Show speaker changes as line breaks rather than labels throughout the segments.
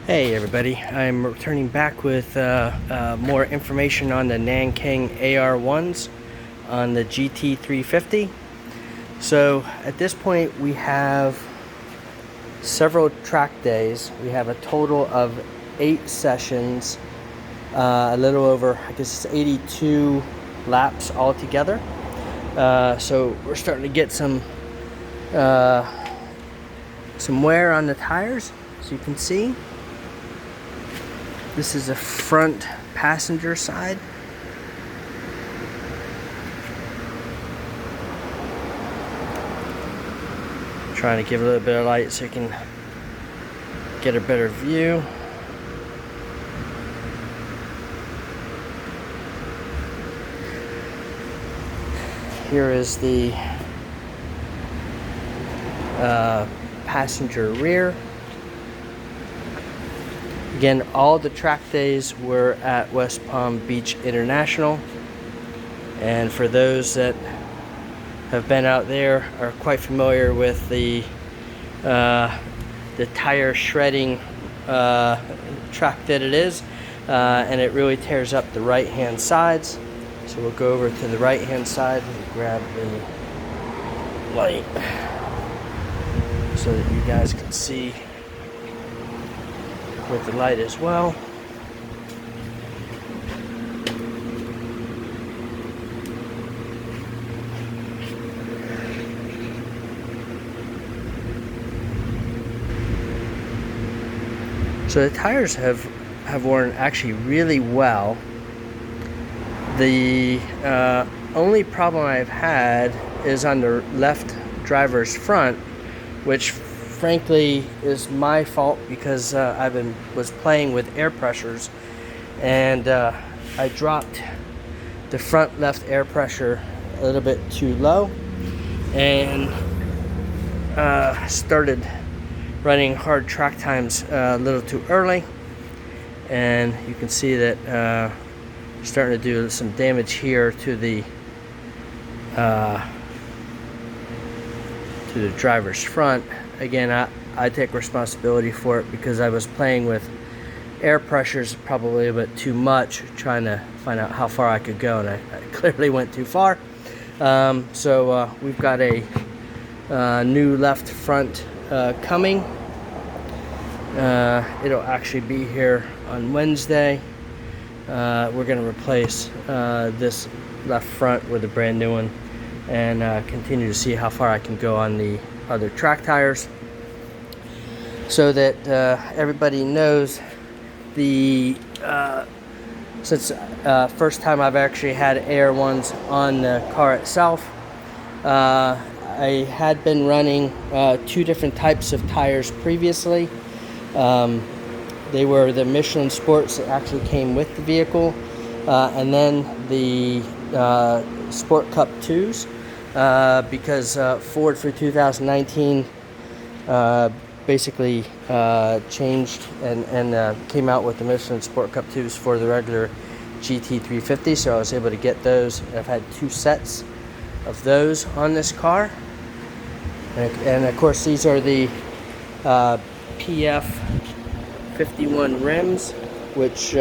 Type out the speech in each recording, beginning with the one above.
Hey everybody, I'm returning back with more information on the Nankang AR-1s on the GT350. So at this point we have several track days. We have a total of 8 sessions, a little over, I guess it's 82 laps altogether. So we're starting to get some wear on the tires, as you can see. This is the front passenger side. Trying to give a little bit of light so you can get a better view. Here is the passenger rear. Again, all the track days were at West Palm Beach International, and for those that have been out there are quite familiar with the tire shredding track that it is, and it really tears up the right hand sides. So we'll go over to the right hand side and grab the light so that you guys can see with the light as well. So the tires have worn actually really well. The only problem I've had is on the left driver's front, which frankly is my fault because I was playing with air pressures, and I dropped the front left air pressure a little bit too low and started running hard track times a little too early, and you can see that starting to do some damage here to the driver's front. Again, I take responsibility for it because I was playing with air pressures probably a bit too much, trying to find out how far I could go, and I clearly went too far. So we've got a new left front coming. It'll actually be here on Wednesday. We're going to replace this left front with a brand new one, and continue to see how far I can go on the other track tires, so that everybody knows the since first time I've actually had AR-1s on the car itself. I had been running 2 different types of tires previously. They were the Michelin Sports that actually came with the vehicle, and then the Sport Cup 2s, because Ford for 2019 basically changed and came out with the Michelin Sport Cup 2s for the regular GT350, so I was able to get those. I've had 2 sets of those on this car, and of course these are the PF 51 rims, which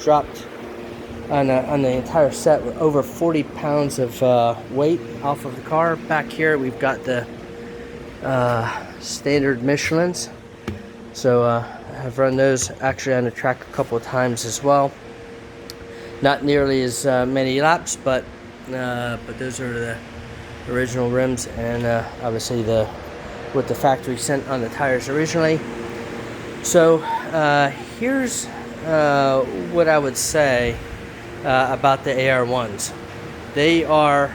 dropped on the entire set with over 40 pounds of weight off of the car. Back here we've got the standard Michelins, so I've run those actually on the track a couple of times as well. Not nearly as many laps, but those are the original rims, and obviously with the factory sent on the tires originally. So here's what I would say about the AR-1s. They are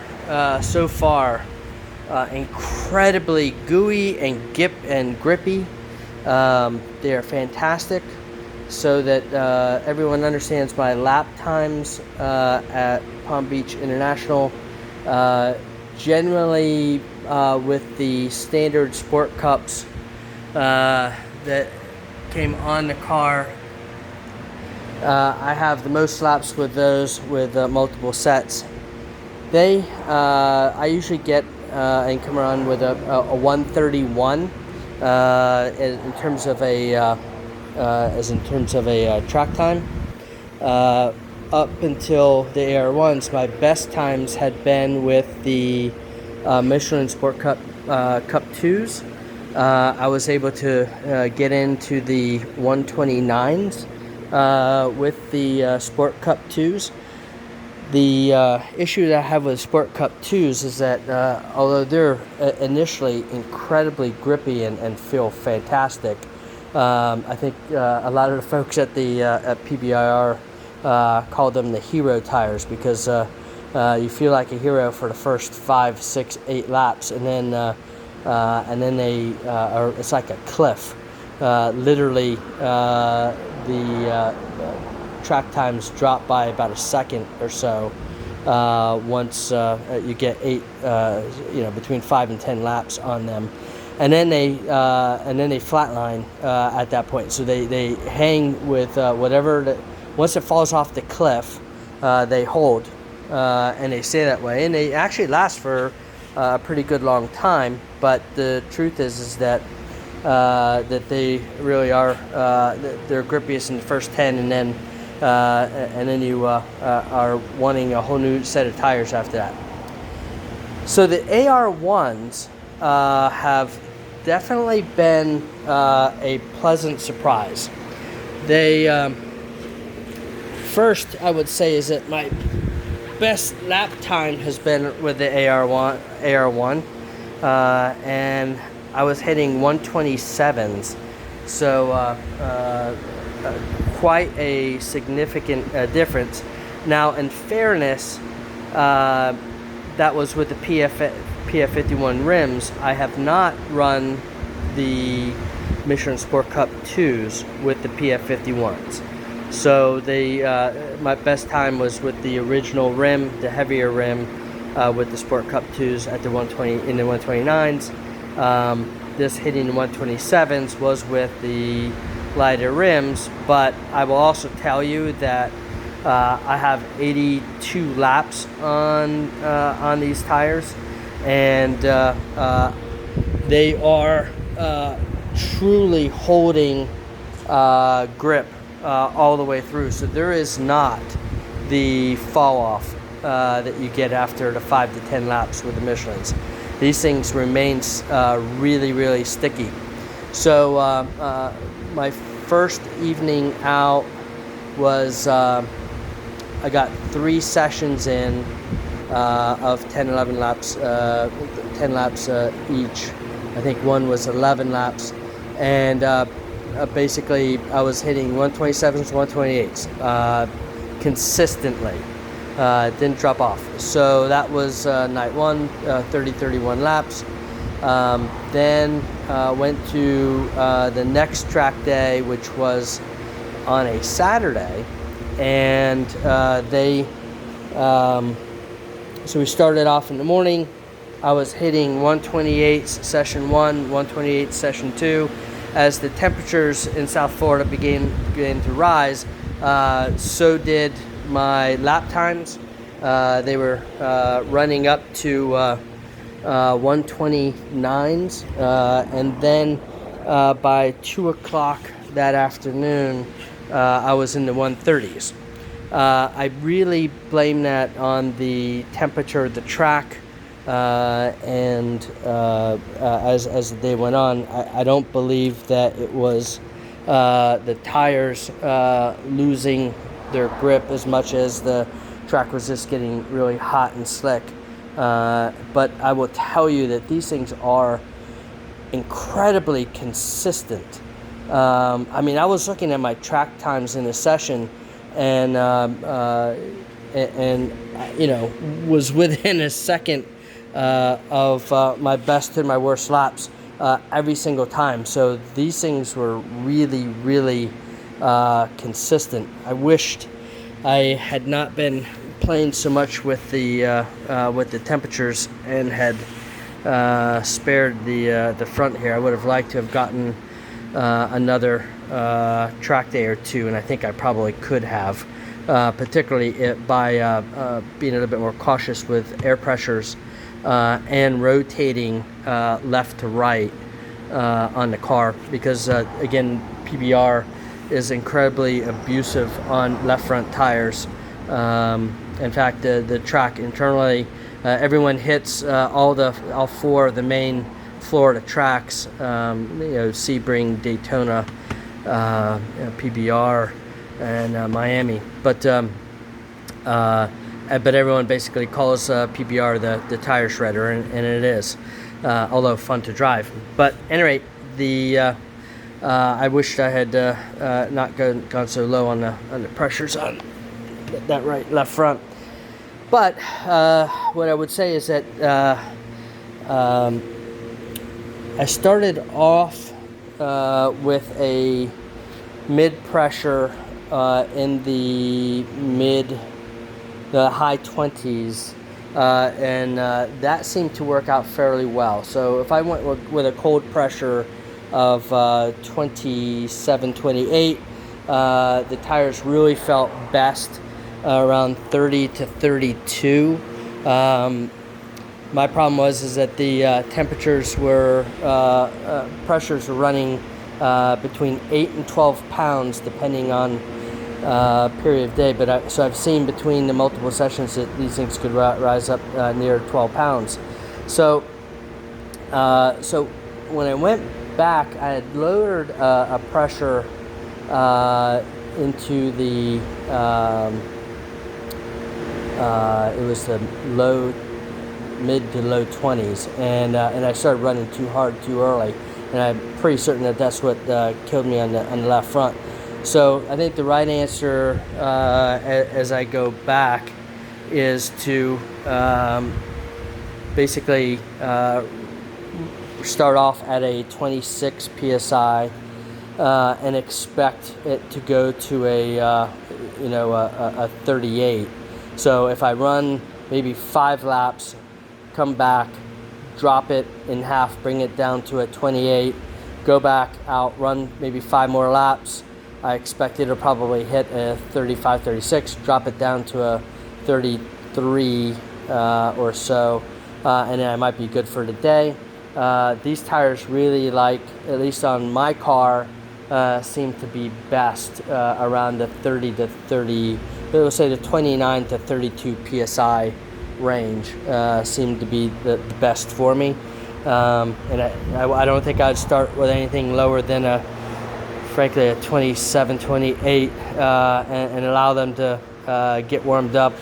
so far incredibly gooey and grippy. They are fantastic, so that everyone understands my lap times at Palm Beach International. Generally with the standard Sport Cups that came on the car, I have the most laps with those with multiple sets. I usually get and come around with a 131 in terms of a as in terms of a track time. Up until the AR-1s, my best times had been with the Michelin Sport Cup Cup 2s. I was able to get into the 129s with the Sport Cup 2s. The issue that I have with Sport Cup 2s is that although they're initially incredibly grippy and feel fantastic, I think a lot of the folks at the at PBIR call them the hero tires, because you feel like a hero for the first 5, 6, 8 laps, and then they are, it's like a cliff. Literally, the track times drop by about a second or so once you get 8, between 5 and 10 laps on them, and then they flatline at that point. So they hang with whatever. Once it falls off the cliff, they hold and they stay that way, and they actually last for a pretty good long time. But the truth is that they really are they're grippiest in the first 10, and then you are wanting a whole new set of tires after that. So the AR-1s have definitely been a pleasant surprise. They first, I would say, is that my best lap time has been with the AR-1, and I was hitting 127s, so quite a significant difference. Now, in fairness, that was with the PF51 rims. I have not run the Michelin Sport Cup 2s with the PF51s. So my best time was with the original rim, the heavier rim, with the Sport Cup 2s at the 120 in the 129s. This hitting the 127s was with the lighter rims, but I will also tell you that I have 82 laps on these tires, and they are truly holding grip all the way through. So there is not the fall off that you get after the 5 to 10 laps with the Michelins. These things remain really, really sticky. So my first evening out was I got 3 sessions in of 10, 11 laps, 10 laps each. I think one was 11 laps, and basically I was hitting 127s, 128s consistently. Didn't drop off. So that was night 1, 31 laps. Then went to the next track day, which was on a Saturday, and so we started off in the morning. I was hitting 128s session 1, 128 session 2. As the temperatures in South Florida began to rise, so did my lap times. They were running up to 129s, and then by 2 o'clock that afternoon, I was in the 130s. I really blame that on the temperature of the track, and as the day went on, I don't believe that it was the tires losing their grip as much as the track was just getting really hot and slick. But I will tell you that these things are incredibly consistent. I mean, I was looking at my track times in the session, and was within a second of my best and my worst laps every single time. So these things were really, really consistent. I wished I had not been playing so much with the temperatures and had spared the front here. I would have liked to have gotten another track day or two, and I think I probably could have, particularly by being a little bit more cautious with air pressures and rotating left to right on the car, because again, PBR is incredibly abusive on left front tires. In fact, the track internally, everyone hits all four of the main Florida tracks, Sebring, Daytona, PBR, and Miami. But everyone basically calls PBR the tire shredder, and it is, although fun to drive. But at any rate, I wished I had not gone so low on the pressures on that left front. But what I would say is that I started off with a mid pressure in the high 20s, and that seemed to work out fairly well. So if I went with a cold pressure of 27, 28, the tires really felt best around 30 to 32. My problem was that the temperatures were pressures were running between 8 and 12 pounds depending on period of day. But so I've seen between the multiple sessions that these things could rise up near 12 pounds. So when I went back, I had lowered a pressure into the it was the mid to low 20s, and I started running too hard too early, and I'm pretty certain that that's what killed me on the left front. So I think the right answer as I go back is to basically start off at a 26 psi and expect it to go to a 38. So if I run maybe 5 laps, come back, drop it in half, bring it down to a 28, go back out, run maybe 5 more laps, I expect it'll probably hit a 35, 36, drop it down to a 33 or so, and then I might be good for the day. These tires really, like, at least on my car, seem to be best around the 30 to 30, we'll say the 29 to 32 psi range seemed to be the best for me. And I don't think I'd start with anything lower than frankly a 27, 28, and allow them to get warmed up,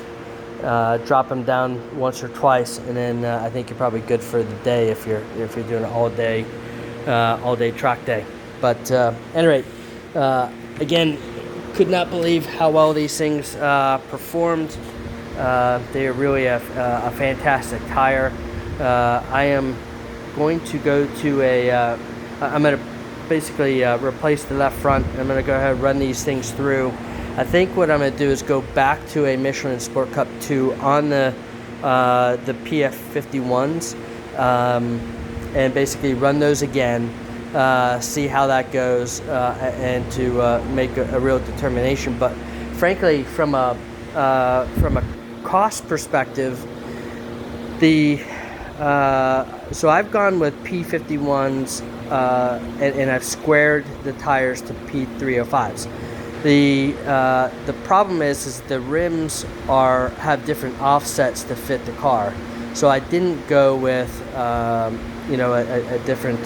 drop them down once or twice, and then I think you're probably good for the day if you're doing an all day track day. But at any rate, again, could not believe how well these things performed. They are really a fantastic tire. I am going to go to I'm going to basically replace the left front. I'm going to go ahead and run these things through. I think what I'm going to do is go back to a Michelin Sport Cup 2 on the PF51s and basically run those again, see how that goes, and to make a real determination. But frankly, from a cost perspective, so I've gone with P51s and I've squared the tires to P305s. The problem is the rims have different offsets to fit the car. So I didn't go with a different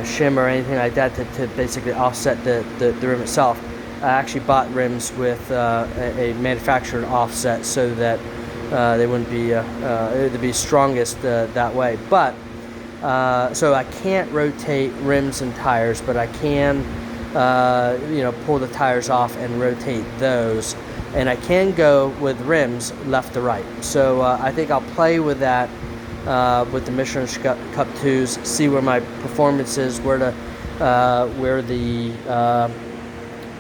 shim or anything like that to basically offset the rim itself. I actually bought rims with a manufactured offset so that they wouldn't be it'd be strongest that way. But so I can't rotate rims and tires, but I can pull the tires off and rotate those, and I can go with rims left to right. So I think I'll play with that with the Michelin Cup 2s, see where my performance is,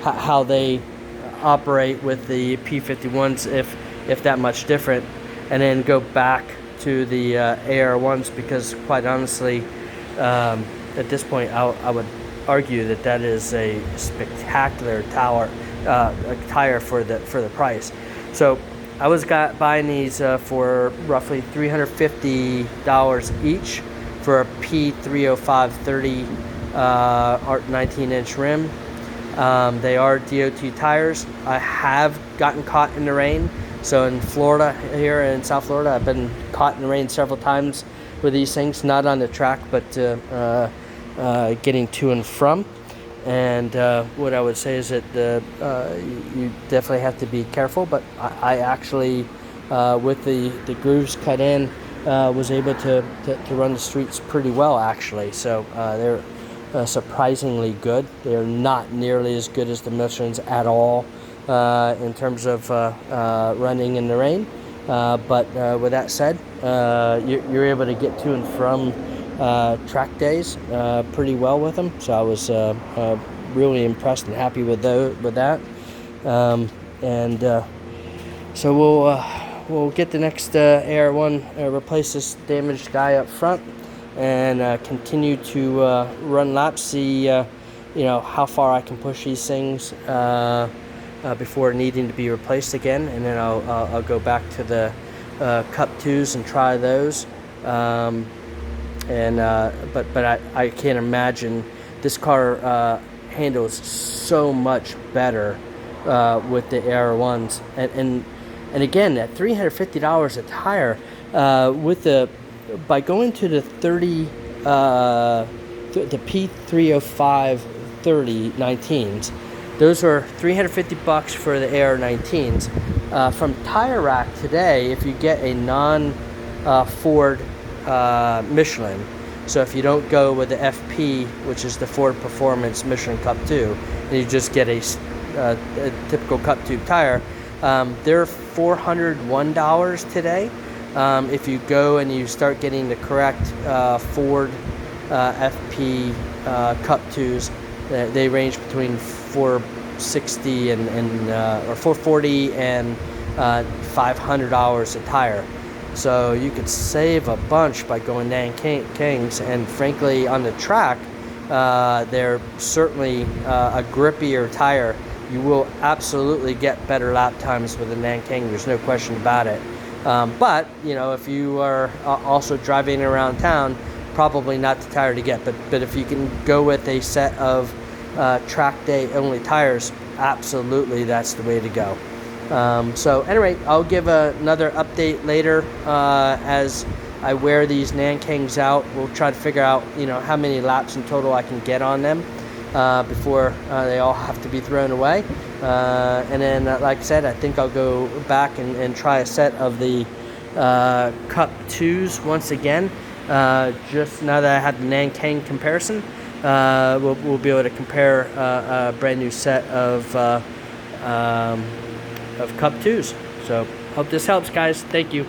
how they operate with the P51s, if that much different, and then go back to the AR-1s, because quite honestly, at this point, I would argue that is a spectacular tire for the price. So I was buying these for roughly $350 each for a P305 30 19-inch rim. They are DOT tires. I have gotten caught in the rain. So in Florida, here in South Florida, I've been caught in the rain several times with these things, not on the track, but getting to and from. And what I would say is that you definitely have to be careful, but I actually, with the grooves cut in, was able to run the streets pretty well, actually. So they're surprisingly good. They're not nearly as good as the Michelin's at all in terms of running in the rain. But with that said, you're able to get to and from track days pretty well with them. So I was really impressed and happy with that. So we'll get the next AR-1, replace this damaged guy up front, and continue to run laps, see how far I can push these things before needing to be replaced again, and then I'll go back to the Cup 2s and try those. But I can't imagine this car handles so much better with the AR-1s, and again at $350 a tire, by going to the pt2 30 19s. Those are $350 for the AR-19s. From Tire Rack today, if you get a non-Ford Michelin, so if you don't go with the FP, which is the Ford Performance Michelin Cup 2, and you just get a typical Cup 2 tire, they're $401 today. If you go and you start getting the correct Ford FP Cup 2s, they range between $460 or $440 and $500 a tire. So you could save a bunch by going Nankang's, and frankly, on the track, they're certainly a grippier tire. You will absolutely get better lap times with a Nankang. There's no question about it. But if you are also driving around town, probably not the tire to get. But if you can go with a set of track day only tires, absolutely that's the way to go. So anyway, I'll give another update later as I wear these Nankangs out. We'll try to figure out how many laps in total I can get on them before they all have to be thrown away. And then like I said, I think I'll go back and try a set of the Cup 2s once again. Just now that I had the Nankang comparison, we'll be able to compare a brand new set of Cup 2s. So hope this helps, guys. Thank you.